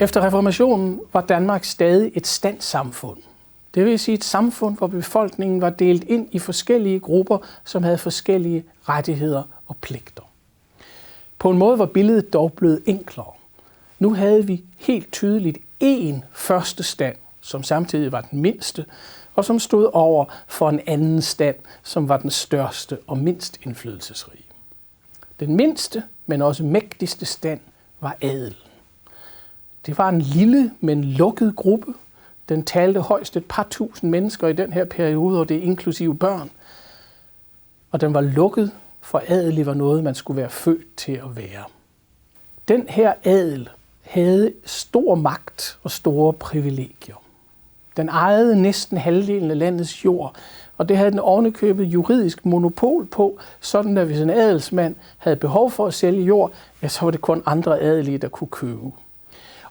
Efter reformationen var Danmark stadig et standssamfund. Det vil sige et samfund, hvor befolkningen var delt ind i forskellige grupper, som havde forskellige rettigheder og pligter. På en måde var billedet dog blevet enklere. Nu havde vi helt tydeligt én første stand, som samtidig var den mindste, og som stod over for en anden stand, som var den største og mindst indflydelsesrige. Den mindste, men også mægtigste stand var adelen. Det var en lille, men lukket gruppe. Den talte højst et par tusind mennesker i den her periode, og det er inklusive børn. Og den var lukket, for adelig var noget, man skulle være født til at være. Den her adel havde stor magt og store privilegier. Den ejede næsten halvdelen af landets jord, og det havde den ovenikøbet juridisk monopol på, sådan at hvis en adelsmand havde behov for at sælge jord, ja, så var det kun andre adelige, der kunne købe.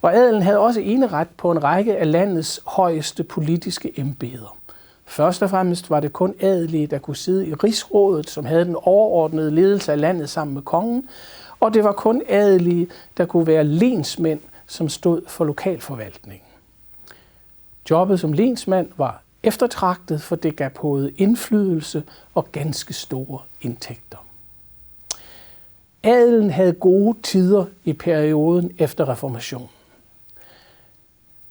Og adelen havde også eneret på en række af landets højeste politiske embeder. Først og fremmest var det kun adelige, der kunne sidde i rigsrådet, som havde den overordnede ledelse af landet sammen med kongen, og det var kun adelige, der kunne være lensmænd, som stod for lokalforvaltningen. Jobbet som lensmand var eftertragtet, for det gav både indflydelse og ganske store indtægter. Adelen havde gode tider i perioden efter reformationen.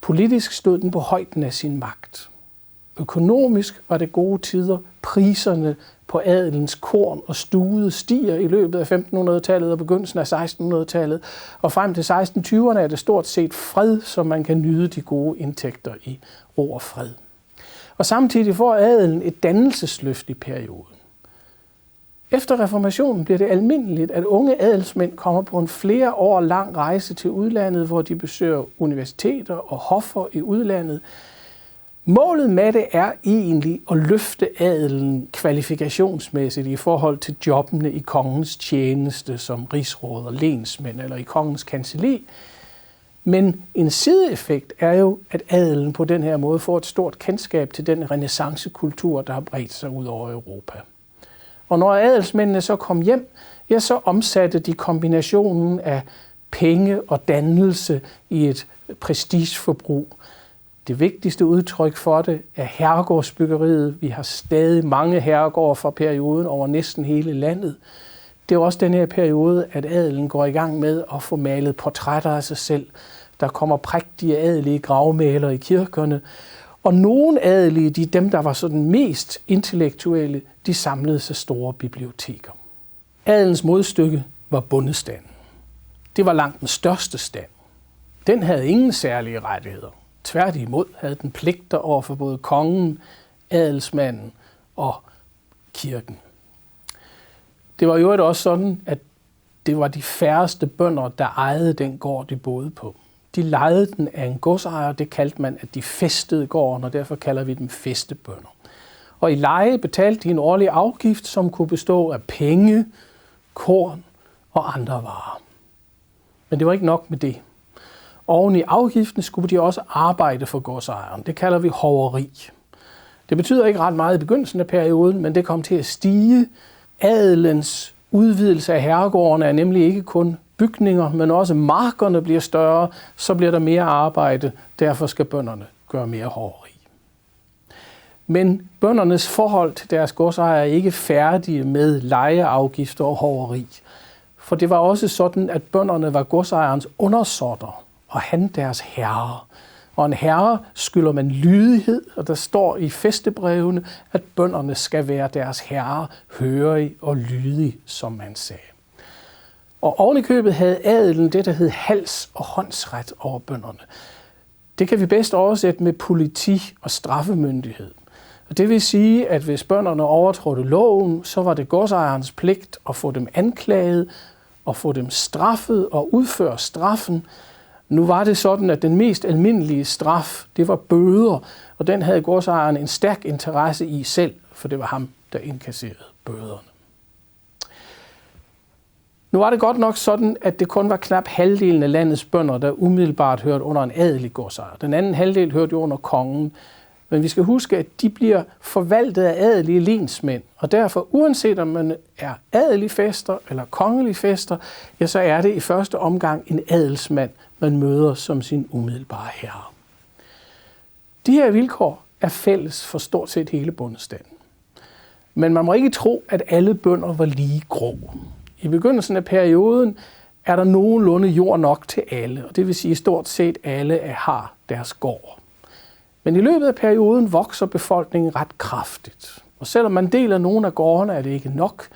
Politisk stod den på højden af sin magt. Økonomisk var det gode tider. Priserne på adelens korn og stude stiger i løbet af 1500-tallet og begyndelsen af 1600-tallet. Og frem til 1620'erne er det stort set fred, så man kan nyde de gode indtægter i ro og fred. Og samtidig får adelen et dannelsesløft i perioden. Efter reformationen bliver det almindeligt, at unge adelsmænd kommer på en flere år lang rejse til udlandet, hvor de besøger universiteter og hoffer i udlandet. Målet med det er egentlig at løfte adelen kvalifikationsmæssigt i forhold til jobbene i kongens tjeneste som rigsråd og lensmænd eller i kongens kancelli. Men en sideeffekt er jo, at adelen på den her måde får et stort kendskab til den renæssancekultur, der har bredt sig ud over Europa. Og når adelsmændene så kom hjem, ja, så omsatte de kombinationen af penge og dannelse i et prestigeforbrug. Det vigtigste udtryk for det er herregårdsbyggeriet. Vi har stadig mange herregårde fra perioden over næsten hele landet. Det er også den her periode, at adelen går i gang med at få malet portrætter af sig selv. Der kommer prægtige adelige gravmalere i kirkerne. Og nogle adelige, dem der var sådan mest intellektuelle, de samlede sig store biblioteker. Adelens modstykke var bondestanden. Det var langt den største stand. Den havde ingen særlige rettigheder. Tværtimod havde den pligter over for både kongen, adelsmanden og kirken. Det var jo også sådan, at det var de færreste bønder, der ejede den gård, de boede på. De lejede den af en godsejer, det kaldte man, at de fæstede gården, og derfor kalder vi dem fæstebønder. Og i leje betalte de en årlig afgift, som kunne bestå af penge, korn og andre varer. Men det var ikke nok med det. Oven i afgiften skulle de også arbejde for godsejeren. Det kalder vi hoveri. Det betyder ikke ret meget i begyndelsen af perioden, men det kom til at stige. Adelens udvidelse af herregårdene er nemlig ikke kun bygninger, men også markerne bliver større, så bliver der mere arbejde. Derfor skal bønderne gøre mere hoveri. Men bøndernes forhold til deres godsejere er ikke færdige med lejeafgifter og hoveri. For det var også sådan, at bønderne var godsejerens undersåtter, og han deres herre. Og en herre skylder man lydighed, og der står i fæstebrevene, at bønderne skal være deres herre, hørig og lydig, som man sagde. Og ovenikøbet havde adelen det, der hed hals- og håndsret over bønderne. Det kan vi bedst oversætte med politi- og straffemyndighed. Og det vil sige, at hvis bønderne overtrådte loven, så var det godsejerens pligt at få dem anklaget og få dem straffet og udføre straffen. Nu var det sådan, at den mest almindelige straf, det var bøder, og den havde godsejeren en stærk interesse i selv, for det var ham, der indkasserede bøderne. Nu var det godt nok sådan, at det kun var knap halvdelen af landets bønder, der umiddelbart hørte under en adelig godsejer. Den anden halvdel hørte jo under kongen. Men vi skal huske, at de bliver forvaltet af adelige lensmænd, og derfor, uanset om man er adelig fæster eller kongelig fæster, ja, så er det i første omgang en adelsmand, man møder som sin umiddelbare herre. De her vilkår er fælles for stort set hele bondestanden. Men man må ikke tro, at alle bønder var lige grå. I begyndelsen af perioden er der nogenlunde jord nok til alle, og det vil sige, at stort set alle har deres gård. Men i løbet af perioden vokser befolkningen ret kraftigt. Og selvom man deler nogle af gårdene, er det ikke nok.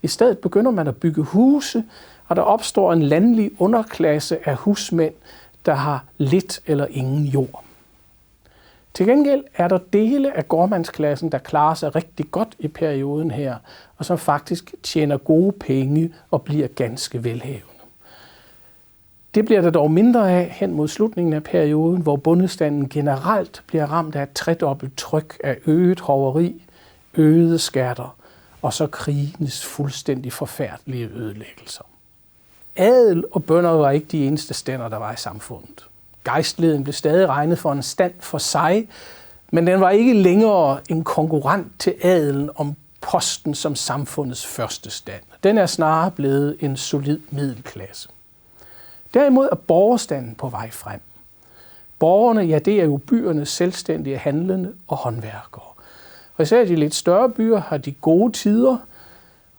I stedet begynder man at bygge huse, og der opstår en landlig underklasse af husmænd, der har lidt eller ingen jord. Til gengæld er der dele af gårdmandsklassen, der klarer sig rigtig godt i perioden her, og som faktisk tjener gode penge og bliver ganske velhavende. Det bliver der dog mindre af hen mod slutningen af perioden, hvor bondestanden generelt bliver ramt af et tredobbelt tryk af øget hoveri, øgede skatter og så krigens fuldstændig forfærdelige ødelæggelser. Adel og bønder var ikke de eneste stænder, der var i samfundet. Gejstligheden blev stadig regnet for en stand for sig, men den var ikke længere en konkurrent til adelen om posten som samfundets første stand. Den er snarere blevet en solid middelklasse. Derimod er borgerstanden på vej frem. Borgerne, ja, det er jo byernes selvstændige handlende og håndværkere. Og især de lidt større byer har de gode tider,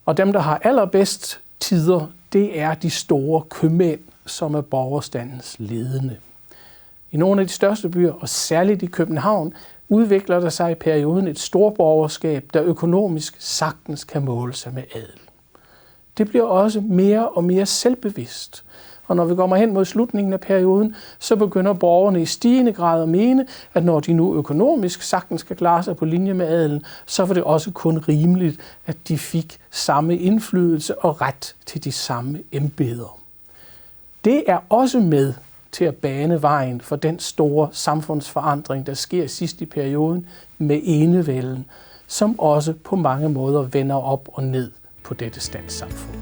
og dem, der har allerbedst tider, det er de store købmænd, som er borgerstandens ledende. I nogle af de største byer, og særligt i København, udvikler der sig i perioden et storborgerskab, der økonomisk sagtens kan måle sig med adel. Det bliver også mere og mere selvbevidst. Og når vi kommer hen mod slutningen af perioden, så begynder borgerne i stigende grad at mene, at når de nu økonomisk sagtens skal klare sig på linje med adelen, så var det også kun rimeligt, at de fik samme indflydelse og ret til de samme embeder. Det er også med til at bane vejen for den store samfundsforandring, der sker sidst i perioden med enevælden, som også på mange måder vender op og ned på dette standssamfund.